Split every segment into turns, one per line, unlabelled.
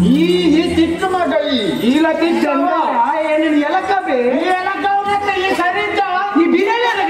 ಈ ಚಿಕ್ಕ ಮಗ ಈಗ ತಿಕ್ಕ ಏನು ಎಲಕಬೆ ಈ ಎಲಕ ಈ ಸರಿ ಇದ್ದ ಈ ಬಿರಿಯಾನಿ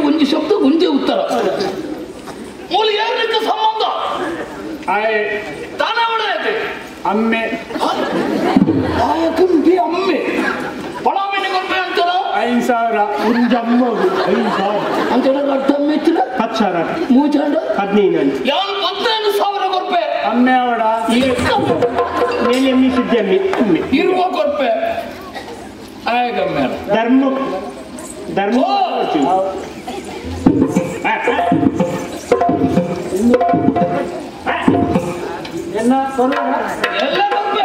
ಒಂಜಿ ಶಬ್ದ ಒಂಜೇ ಉತ್ತರ ಮೂಲ ಯಾರಕ್ಕೆ ಸಂಬಂಧ ತಾನೇ ಹೊಡೆಯತ್ತೆ
ಅಮ್ಮೆ
ಅಮ್ಮೆ ಪಡಾಮೆನೆ ಕೊಡ್ಬೇ ಅಂತಾರ
5,000 ಒಂಜಮ್ಮ 5,000
ಅಂತ ಅರ್ಥ ಮೆಚ್ಚಿನ
10,000
ಮೂಚಾಂಡ
15
ಯಾರು 15,000 ಕೊಡ್ಬೇ
ಅಮ್ಮೆ ಅವಡ ಮೇಲೆ ಎಮ್ಮಿ ಸಿದ್ದಿ ಅಮ್ಮಿ
ಇರುವ ಕೊಡ್ಬೇ ಆಯಗಮ್ಮೆ
ಧರ್ಮ ಎಲ್ಲ ಕೊಡ್ಬೇ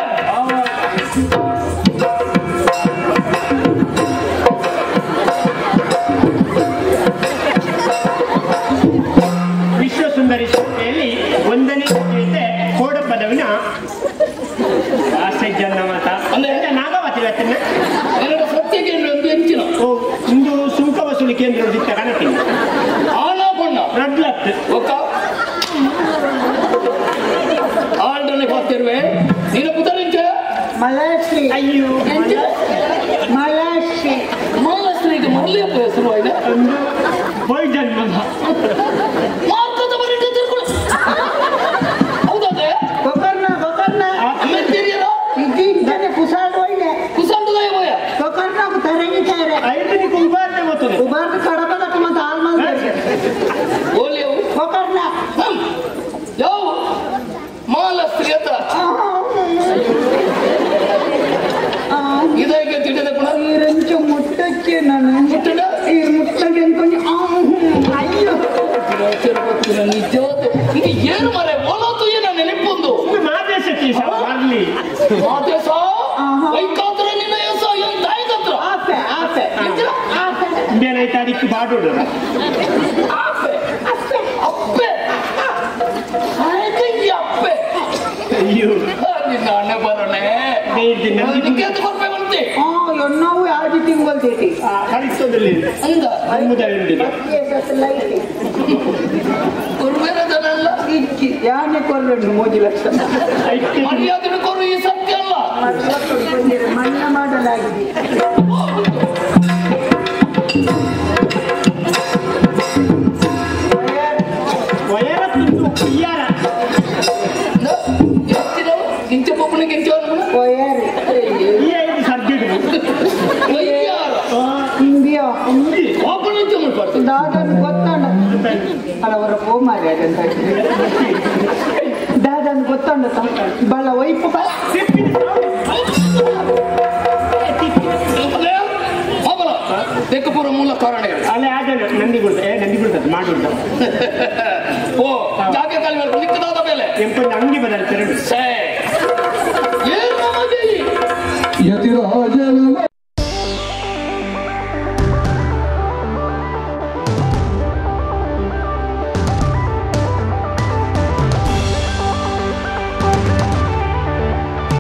ವಿಶ್ವಸುಂದರಿ ಸಂಸ್ಥೆಯಲ್ಲಿ 1ನೇ ಗೀತೆ ಕೋಡ ಪದವಿನ ಜನ್ನಮತ ಅಂದ್ರೆ ನಾಗವತಿ ಇವತ್ತಿನ
ಎರಡು ಸತ್ಯ ಕೇಂದ್ರ ಒಂದು ಹೆಚ್ಚಿನ
ಇಂದು ಸುಂಕ ವಸೂಲಿ ಕೇಂದ್ರ ಕಾಣತೀನಿ
ಆನಾ ಬಣ್ಣ
ರೆಡ್ ಲತ್
ಒಕ್ಕ ಆಲ್ಡನೆ ಪಾತಿರುವೆ ನೀನು ಪುತರಿಂಚೆ
ಮಲಾಶ್ರೀ
ಅಯ್ಯೋ
ಮಲಾಶ್ರೀ
ಮಾಲಶ್ರೀಗೆ ಮರಳಿಯಪ್ಪ ಹೆಸರು ಇದೆ
ಹೋಯ್ ಜನ್ಮ
ಮಾತದ ಬರೀ ತಿಳ್ಕೊಳ್ಳಿ ಹೌದಾದೆ
ಗೊಬ್ಬರ್ನ
ಮೆತ್ತೀರಿಯಲ್ಲ
ಇದ್ದಾನೆ ಕುಸಾಡ್ ಒಳ್ಳೆ
ಕುಸಂಡುದ ಹೋಯ
ಗೊಬ್ಬರ್ನ ತರಂಗಿದ್ದಾರೆ
ಐದನೇ ಕುಂಬಾರನೆ ಗೊತ್ತದೆ
ಉಬಾರ್ದು ಕಡಬದಕ್ಕ ಮತ್ತೆ ಆಲ್ಮಲ್
ಓಲಿಯವು
ಗೊಬ್ಬರ್ನ
ಯಾವ ಮಾಲಶ್ರೀ ಹತ್ರ ಇದಕ್ಕೆ ತಿಂಡಿದೆ ಪುನಃ
ಈ ರಂಚು ಮುಟ್ಟಕ್ಕೆ ನಾನು
ಮುಟ್ಟಣ
ಈ ಮುಟ್ಟಕ್ಕೆ ಅನ್ಕೊಂಡು ಅಯ್ಯೋ
ನಿಜವಾದ ಈಗ ಏನು ಮರೆ ಓಲೋತು ಏನ ನೆನಪೊಂದು
ಮಾದೇಶಕ್ಕೆ ಮಾಡ್ಲಿ
ಮಾದೇಶ ವೈಕಾತ್ರ ನಿನ್ನ ಹೆಸ ಏನ್ ತಾಯಿದತ್ರ
ಆಸೆ ಆಸೆ ಆಸೆ
ಬೇರೆ ತಾರೀಕು ಬಾಡೋಡು
ಆಪೆ ಅಪ್ಪೆ ಈ ಅಪ್ಪೆ
ಅಯ್ಯೋ
ನಿನ್ನ ಅಣ್ಣ ಬರೋಣೆ ನಿನಗೆ ಅಂತ ಬರ್ಬೇಕಂತೆ
ಎನ್ನವು ಯಾವ್ದು ತಿಂಗೊಳ್ತೈತಿ
ಕಳಿಸೋದಲ್ಲಿ
ಅಂದ
ನಮ್ಮದಲ್ಲಿಲ್ಲ
ಕೊರ್ಬೇರದಲ್ಲ
ಯಾನೆ ಕೊರ್ರಂಡು 3 ಲಕ್ಷ
ಮರ್ಯಾದೆ ಕೊರು ಈ ಸತ್ಯ ಅಲ್ಲ
ಮನ್ನ ಮಾಡಲಾಗಿದೆ
ವಯರ ತಿಂದು ಯಾರ
ಗಿಂಚ ಪಪ್ಪನ ಗಿಂಚ
ಒಯ್ಯಾರಿ
ಈ 5 ಸರ್ಜೆಟ್
ಹಿಂದಿಯೋ
ಒಬ್ಬನ ಮಾಡ್ಬಾರ್ದು
ದಾದನ್ ಗೊತ್ತಾಂಡ ಅಲವರ ಪೋ ಮಾರಿ ಅದಂತ ದಾದನ್ ಗೊತ್ತಾಂಡ ಬಲ ವೈಪು ಬಲ
ತೆಕ್ಕಪುರ ಮೂಲ ಕಾರಣ
ಅಲ್ಲೇ ಆಗ ನಂದಿ ಬಿಡ್ತದೆ ಮಾಡಿಬಿಡ್ತ
ಓ ಜಾಗ ಕಾಲಿ ನಿಕ್ಕದಾದ ಮೇಲೆ
ಎಂಪು ಅಂಗಿ ಬದಲು 2